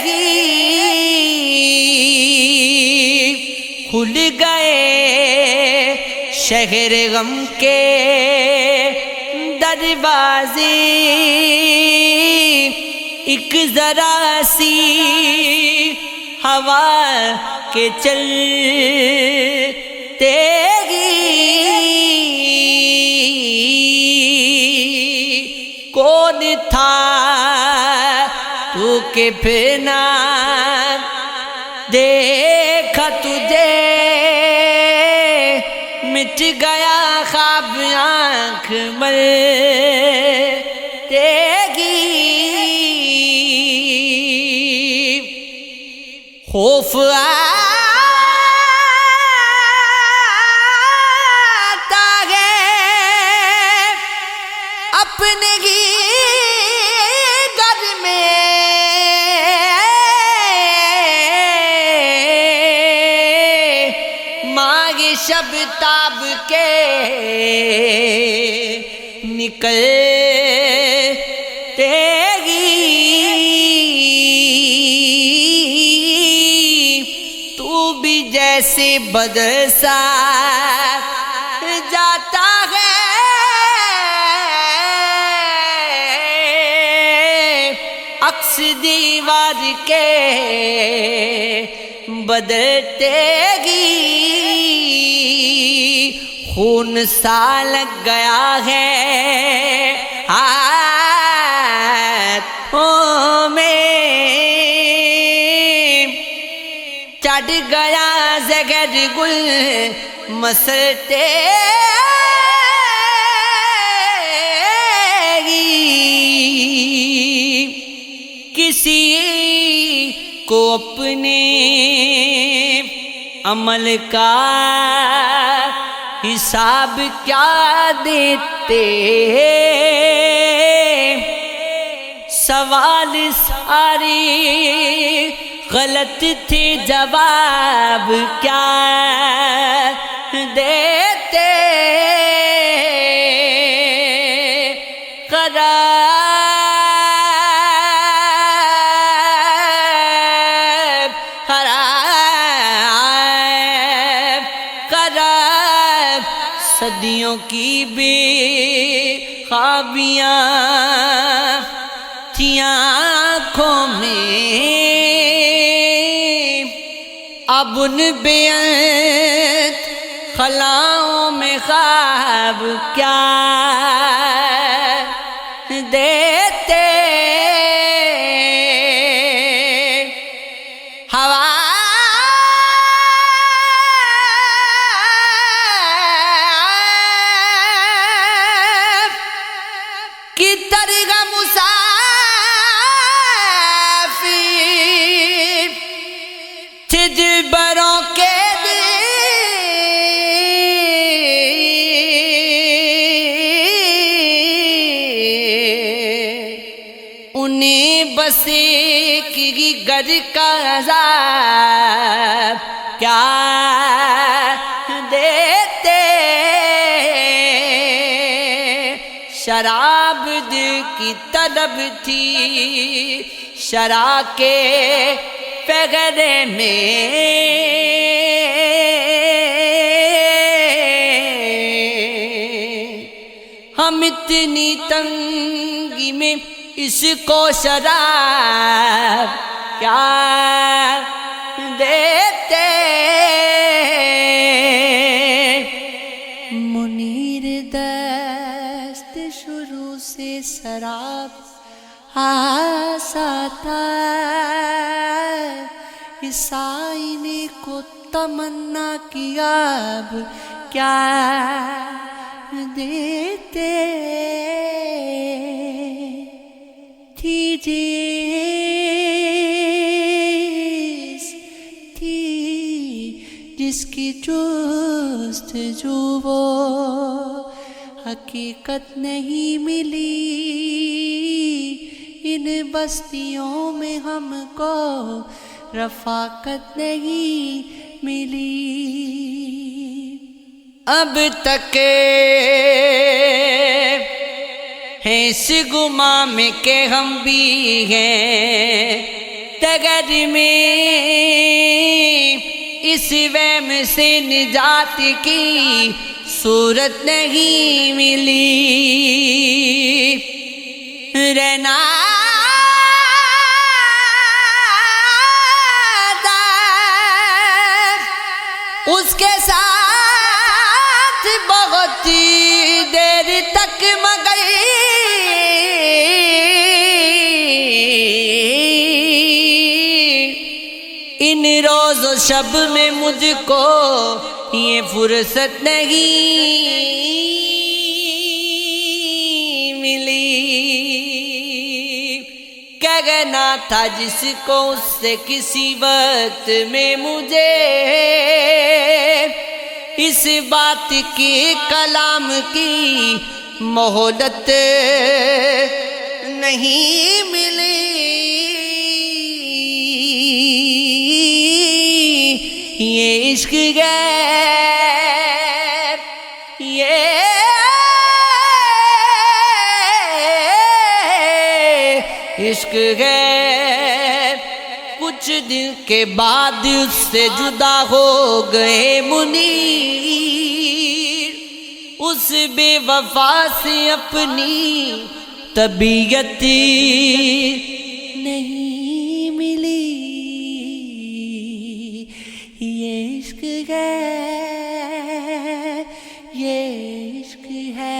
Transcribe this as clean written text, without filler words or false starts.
ہی کھل گئے شہر غم کے دروازے، ایک ذرا سی ہوا کے چلتے ہی کون تھا تو کہ پھر نہ دیکھا تجھے، مٹ گیا خواب آنکھ ملتے گی، خوف آتا ہے اپنے ہی گھر میں، ماہ شب تاب کے نکلتے گی، تو بھی جیسے بدر سا جاتا ہے، عکس دیوار کے بدلتے گی، خون سا لگ گیا ہے ہاتھوں میں، چڑھ گیا زہر گل مسلتے گی، کسی کو اپنے عمل کا حساب کیا دیتے، سوال سارے غلط تھے جواب کیا دیتے، صدیوں کی بے خوابیاں تھیں آنکھوں میں، اب ان بیعت خلاؤں میں خواب کیا دیتے، ہوا کی طرح مسافر تھے دلبروں کے دل، انہیں بس ایک ہی گھر کا عذاب کیا دیتے، شراب دل کی طلب تھی شراب کے پیغرے میں، ہم اتنی تنگی میں اس کو شراب کیا دیتے، منیر دست شروع سے شراب آسا تھا، اس آئینے کو تمنا کیا اب کیا دیتے، تھی جس کی جستجو وہ حقیقت نہیں ملی، ان بستیوں میں ہم کو رفاقت نہیں ملی، اب تک ہیں اس گما میں کہ ہم بھی ہیں ٹگر میں، اس وہم سے نجات کی صورت نہیں ملی، رہنا اس کے ساتھ بہت دیر تک، مگر ان روز و شب میں مجھ کو یہ فرصت نہیں ملی، کہنا تھا جس کو اس سے کسی وقت میں مجھے، اس بات کی کلام کی مہلت نہیں ملی، یہ عشق ہے، یہ عشق ہے، کچھ دن کے بعد اس سے جدا ہو گئے منیر، اس بے وفا سے اپنی طبیعت نہیں ملی، یہ عشق ہے، یہ عشق ہے۔